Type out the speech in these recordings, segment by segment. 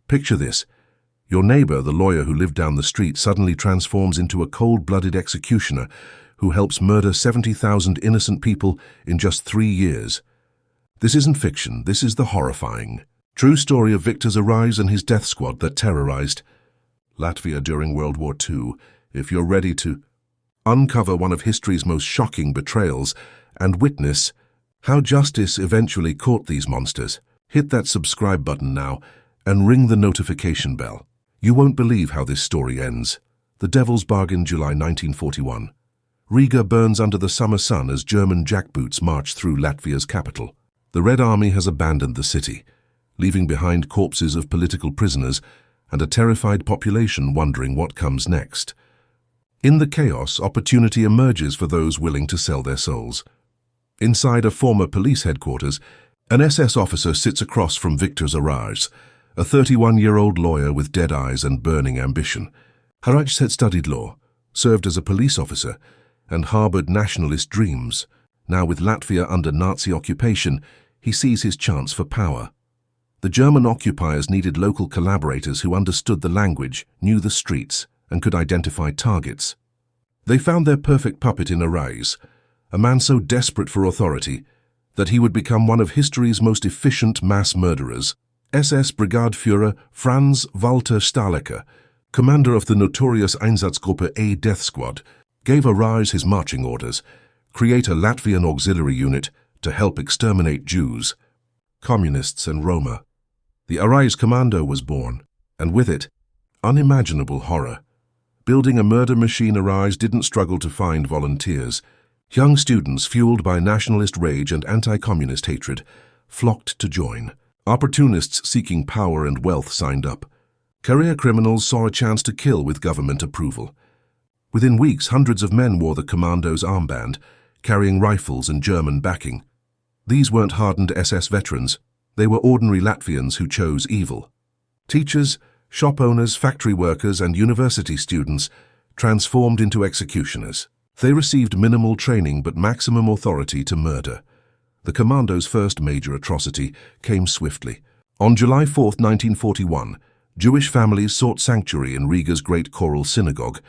Picture this. Your neighbor, the lawyer who lived down the street, suddenly transforms into a cold-blooded executioner who helps murder 70,000 innocent people in just 3 years. This isn't fiction, this is the horrifying, true story of Viktors Arājs and his death squad that terrorized Latvia during World War II. If you're ready to uncover one of history's most shocking betrayals and witness how justice eventually caught these monsters, hit that subscribe button now and ring the notification bell. You won't believe how this story ends. The Devil's Bargain, July 1941. Riga burns under the summer sun as German jackboots march through Latvia's capital. The Red Army has abandoned the city, leaving behind corpses of political prisoners and a terrified population wondering what comes next. In the chaos, opportunity emerges for those willing to sell their souls. Inside a former police headquarters, an SS officer sits across from Viktors Arājs, a 31-year-old lawyer with dead eyes and burning ambition. Arājs had studied law, served as a police officer, and harbored nationalist dreams. Now with Latvia under Nazi occupation, he sees his chance for power. The German occupiers needed local collaborators who understood the language, knew the streets, and could identify targets. They found their perfect puppet in Arājs, a man so desperate for authority that he would become one of history's most efficient mass murderers. SS Brigadeführer Franz Walter Stahlecker, commander of the notorious Einsatzgruppe A death squad, gave Arājs his marching orders: create a Latvian auxiliary unit to help exterminate Jews, communists and Roma. The Arājs Kommando was born, and with it, unimaginable horror. Building a murder machine, Arājs didn't struggle to find volunteers. Young students, fueled by nationalist rage and anti-communist hatred, flocked to join. Opportunists seeking power and wealth signed up. Career criminals saw a chance to kill with government approval. Within weeks, hundreds of men wore the commando's armband, carrying rifles and German backing. These weren't hardened SS veterans. They were ordinary Latvians who chose evil. Teachers, shop owners, factory workers, and university students transformed into executioners. They received minimal training but maximum authority to murder. The commando's first major atrocity came swiftly. On July 4, 1941, Jewish families sought sanctuary in Riga's Great Choral Synagogue,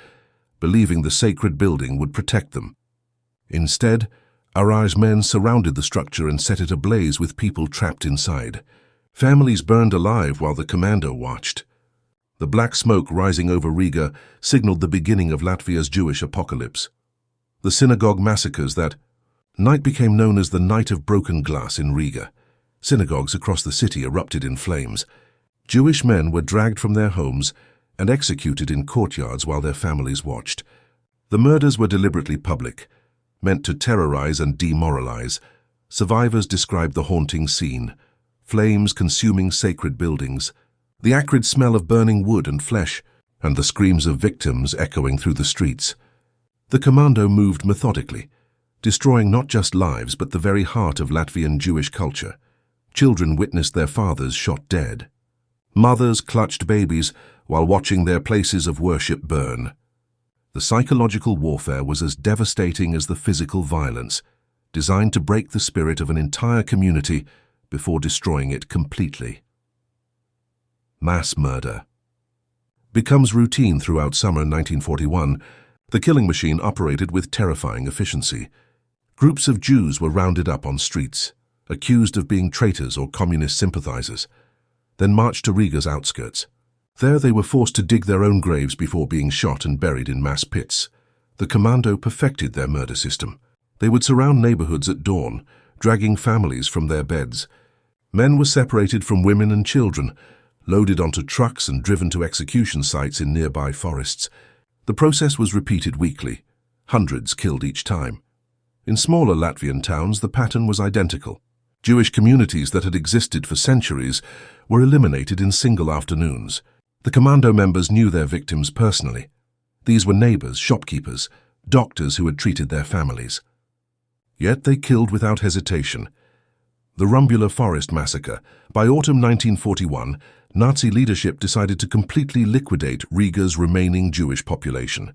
believing the sacred building would protect them. Instead, Arājs men surrounded the structure and set it ablaze with people trapped inside. Families burned alive while the commando watched. The black smoke rising over Riga signaled the beginning of Latvia's Jewish apocalypse. The synagogue massacres that night became known as the Night of Broken Glass in Riga. Synagogues across the city erupted in flames. Jewish men were dragged from their homes and executed in courtyards while their families watched. The murders were deliberately public, meant to terrorize and demoralize. Survivors described the haunting scene: flames consuming sacred buildings, the acrid smell of burning wood and flesh, and the screams of victims echoing through the streets. The commando moved methodically, destroying not just lives but the very heart of Latvian Jewish culture. Children witnessed their fathers shot dead. Mothers clutched babies while watching their places of worship burn. The psychological warfare was as devastating as the physical violence, designed to break the spirit of an entire community before destroying it completely. Mass murder becomes routine throughout summer 1941. The killing machine operated with terrifying efficiency. Groups of Jews were rounded up on streets, accused of being traitors or communist sympathizers, then marched to Riga's outskirts. There they were forced to dig their own graves before being shot and buried in mass pits. The commando perfected their murder system. They would surround neighborhoods at dawn, dragging families from their beds. Men were separated from women and children, loaded onto trucks and driven to execution sites in nearby forests. The process was repeated weekly, hundreds killed each time. In smaller Latvian towns, the pattern was identical. Jewish communities that had existed for centuries were eliminated in single afternoons. The commando members knew their victims personally. These were neighbors, shopkeepers, doctors who had treated their families. Yet they killed without hesitation. The Rumbula Forest Massacre. By autumn 1941, Nazi leadership decided to completely liquidate Riga's remaining Jewish population.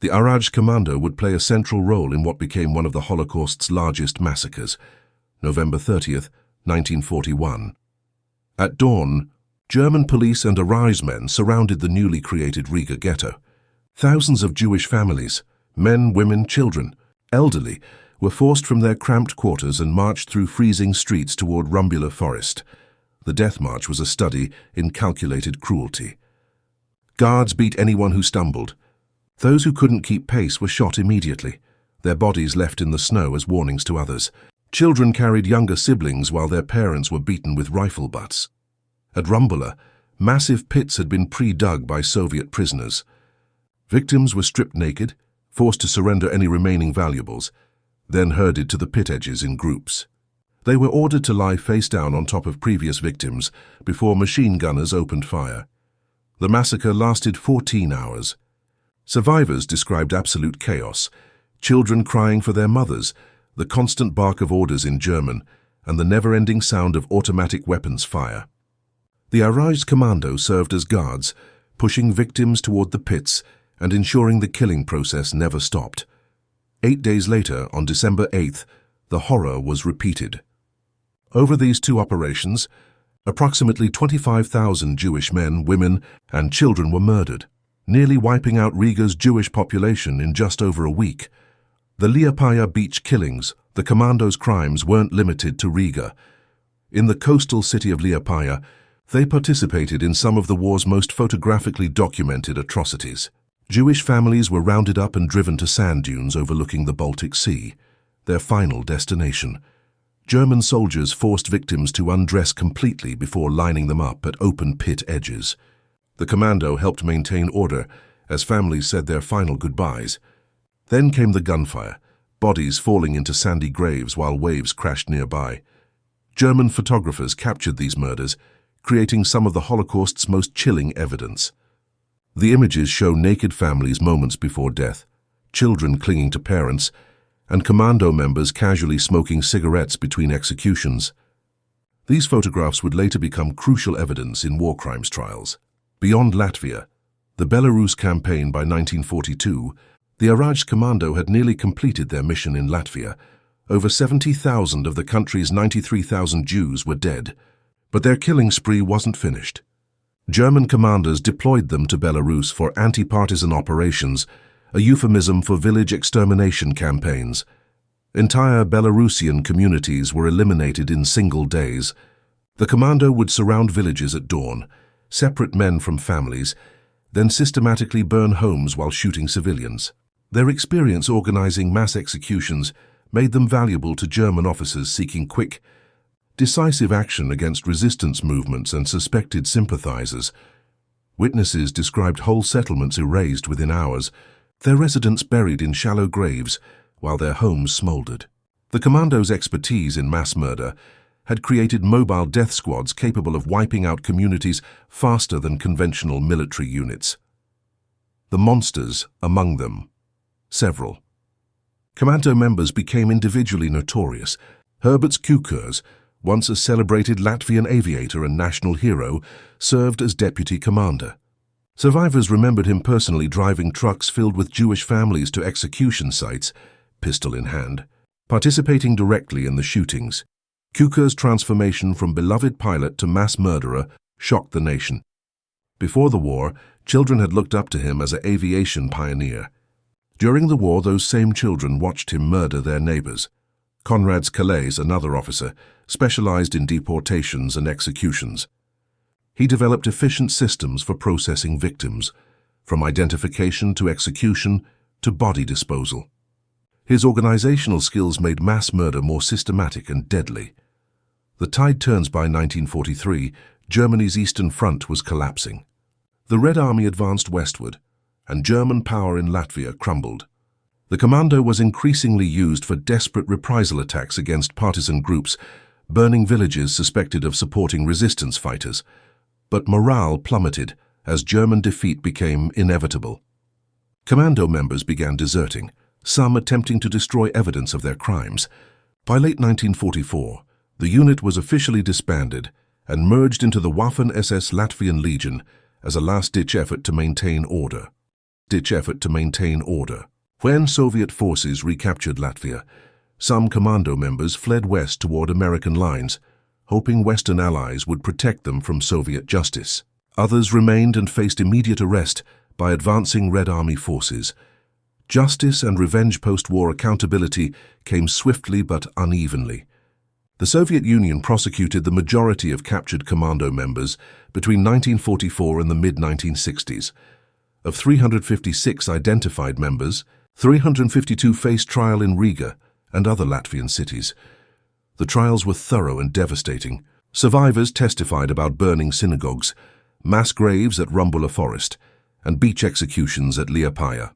The Arājs Kommando would play a central role in what became one of the Holocaust's largest massacres. November 30th, 1941. At dawn, German police and Arājs men surrounded the newly created Riga ghetto. Thousands of Jewish families, men, women, children, elderly, were forced from their cramped quarters and marched through freezing streets toward Rumbula forest. The death march was a study in calculated cruelty. Guards beat anyone who stumbled. Those who couldn't keep pace were shot immediately, their bodies left in the snow as warnings to others. Children carried younger siblings while their parents were beaten with rifle butts. At Rumbula, massive pits had been pre-dug by Soviet prisoners. Victims were stripped naked, forced to surrender any remaining valuables, then herded to the pit edges in groups. They were ordered to lie face down on top of previous victims before machine gunners opened fire. The massacre lasted 14 hours. Survivors described absolute chaos, children crying for their mothers, the constant bark of orders in German, and the never-ending sound of automatic weapons fire. The Arājs Kommando served as guards, pushing victims toward the pits and ensuring the killing process never stopped. 8 days later, on December 8th, the horror was repeated. Over these two operations, approximately 25,000 Jewish men, women, and children were murdered, nearly wiping out Riga's Jewish population in just over a week. The Liepāja beach killings, the commandos' crimes, weren't limited to Riga. In the coastal city of Liepāja, they participated in some of the war's most photographically documented atrocities. Jewish families were rounded up and driven to sand dunes overlooking the Baltic Sea, their final destination. German soldiers forced victims to undress completely before lining them up at open pit edges. The commando helped maintain order as families said their final goodbyes. Then came the gunfire, bodies falling into sandy graves while waves crashed nearby. German photographers captured these murders, creating some of the Holocaust's most chilling evidence. The images show naked families moments before death, children clinging to parents, and commando members casually smoking cigarettes between executions. These photographs would later become crucial evidence in war crimes trials. Beyond Latvia, the Belarus campaign by 1942, the Arājs Kommando had nearly completed their mission in Latvia. Over 70,000 of the country's 93,000 Jews were dead. But their killing spree wasn't finished. German commanders deployed them to Belarus for anti-partisan operations, a euphemism for village extermination campaigns. Entire Belarusian communities were eliminated in single days. The commando would surround villages at dawn, separate men from families, then systematically burn homes while shooting civilians. Their experience organizing mass executions made them valuable to German officers seeking quick, decisive action against resistance movements and suspected sympathizers. Witnesses described whole settlements erased within hours, their residents buried in shallow graves while their homes smoldered. The commandos' expertise in mass murder had created mobile death squads capable of wiping out communities faster than conventional military units. The monsters among them, several. Commando members became individually notorious. Herberts Kukurs, once a celebrated Latvian aviator and national hero, served as deputy commander. Survivors remembered him personally driving trucks filled with Jewish families to execution sites, pistol in hand, participating directly in the shootings. Kukurs' transformation from beloved pilot to mass murderer shocked the nation. Before the war, children had looked up to him as an aviation pioneer. During the war, those same children watched him murder their neighbors. Konrads Calais, another officer, specialized in deportations and executions. He developed efficient systems for processing victims, from identification to execution to body disposal. His organizational skills made mass murder more systematic and deadly. The tide turns by 1943, Germany's Eastern Front was collapsing. The Red Army advanced westward, and German power in Latvia crumbled. The commando was increasingly used for desperate reprisal attacks against partisan groups, burning villages suspected of supporting resistance fighters. But morale plummeted as German defeat became inevitable. Commando members began deserting, some attempting to destroy evidence of their crimes. By late 1944, the unit was officially disbanded and merged into the Waffen-SS Latvian Legion as a last-ditch effort to maintain order. When Soviet forces recaptured Latvia, some commando members fled west toward American lines. hoping Western allies would protect them from Soviet justice. Others remained and faced immediate arrest by advancing Red Army forces. Justice and revenge post-war accountability came swiftly but unevenly. The Soviet Union prosecuted the majority of captured commando members between 1944 and the mid-1960s. Of 356 identified members, 352 faced trial in Riga and other Latvian cities. The trials were thorough and devastating. Survivors testified about burning synagogues, mass graves at Rumbula Forest, and beach executions at Liepāja.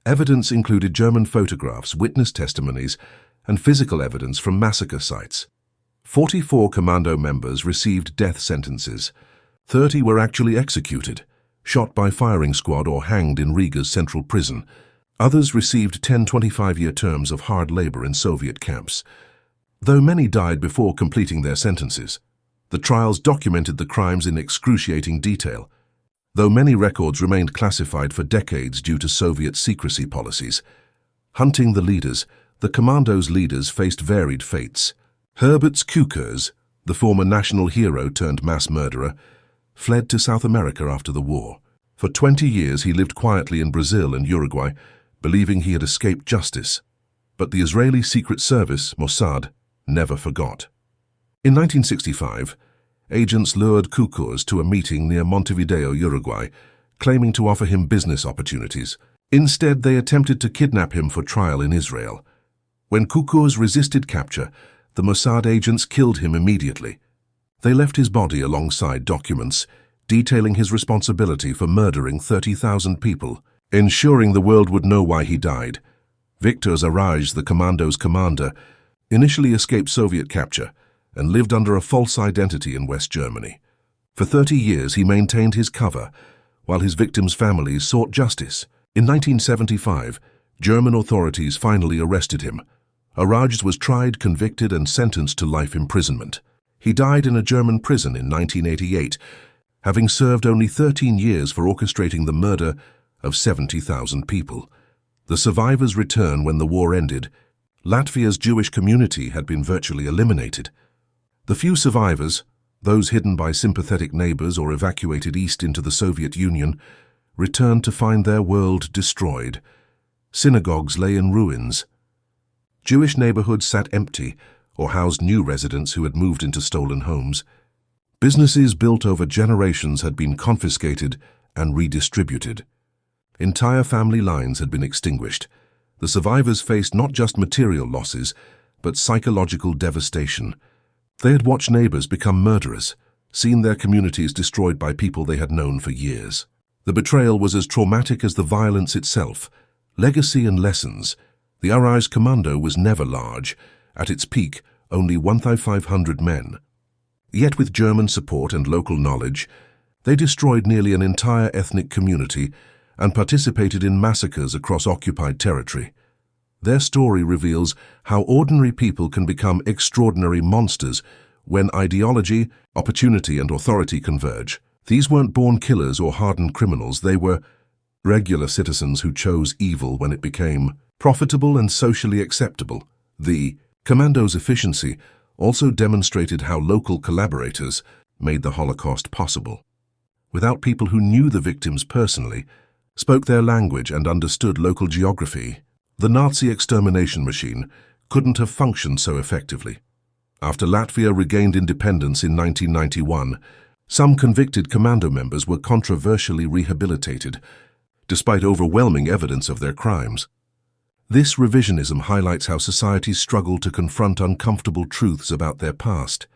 Evidence included German photographs, witness testimonies, and physical evidence from massacre sites. 44 commando members received death sentences. 30 were actually executed, shot by firing squad or hanged in Riga's central prison. Others received 10 25-year terms of hard labor in Soviet camps. Though many died before completing their sentences, the trials documented the crimes in excruciating detail. Though many records remained classified for decades due to Soviet secrecy policies. Hunting the leaders, the commandos' leaders faced varied fates. Herbert Kukurs, the former national hero turned mass murderer, fled to South America after the war. For 20 years he lived quietly in Brazil and Uruguay, believing he had escaped justice. But the Israeli Secret Service, Mossad, never forgot. In 1965, agents lured Kukurs to a meeting near Montevideo, Uruguay, claiming to offer him business opportunities. Instead, they attempted to kidnap him for trial in Israel. When Kukurs resisted capture, the Mossad agents killed him immediately. They left his body alongside documents detailing his responsibility for murdering 30,000 people, ensuring the world would know why he died. Viktors Arājs, the commando's commander, initially escaped Soviet capture and lived under a false identity in West Germany. For 30 years he maintained his cover, while his victims' families sought justice. In 1975, German authorities finally arrested him. Arājs was tried, convicted, and sentenced to life imprisonment. He died in a German prison in 1988, having served only 13 years for orchestrating the murder of 70,000 people. The survivors returned when the war ended. Latvia's Jewish community had been virtually eliminated. The few survivors, those hidden by sympathetic neighbors or evacuated east into the Soviet Union, returned to find their world destroyed. Synagogues lay in ruins. Jewish neighborhoods sat empty or housed new residents who had moved into stolen homes. Businesses built over generations had been confiscated and redistributed. Entire family lines had been extinguished. The survivors faced not just material losses, but psychological devastation. They had watched neighbors become murderers, seen their communities destroyed by people they had known for years. The betrayal was as traumatic as the violence itself. Legacy and lessons. The Arājs Kommando was never large. At its peak, only 1,500 men. Yet with German support and local knowledge, they destroyed nearly an entire ethnic community and participated in massacres across occupied territory. Their story reveals how ordinary people can become extraordinary monsters when ideology, opportunity, and authority converge. These weren't born killers or hardened criminals. They were regular citizens who chose evil when it became profitable and socially acceptable. The commando's efficiency also demonstrated how local collaborators made the Holocaust possible. Without people who knew the victims personally, spoke their language, and understood local geography, the Nazi extermination machine couldn't have functioned so effectively. After Latvia regained independence in 1991, some convicted commando members were controversially rehabilitated, despite overwhelming evidence of their crimes. This revisionism highlights how societies struggle to confront uncomfortable truths about their past.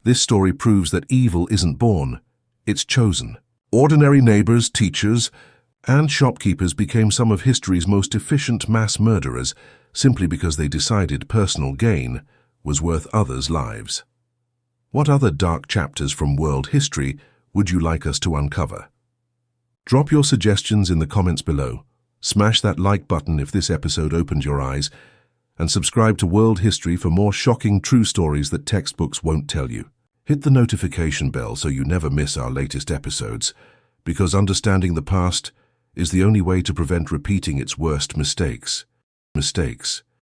This story proves that evil isn't born, it's chosen. Ordinary neighbors, teachers, and shopkeepers became some of history's most efficient mass murderers simply because they decided personal gain was worth others' lives. What other dark chapters from world history would you like us to uncover? Drop your suggestions in the comments below. Smash that like button if this episode opened your eyes, and subscribe to World History for more shocking true stories that textbooks won't tell you. Hit the notification bell so you never miss our latest episodes, because understanding the past is the only way to prevent repeating its worst mistakes.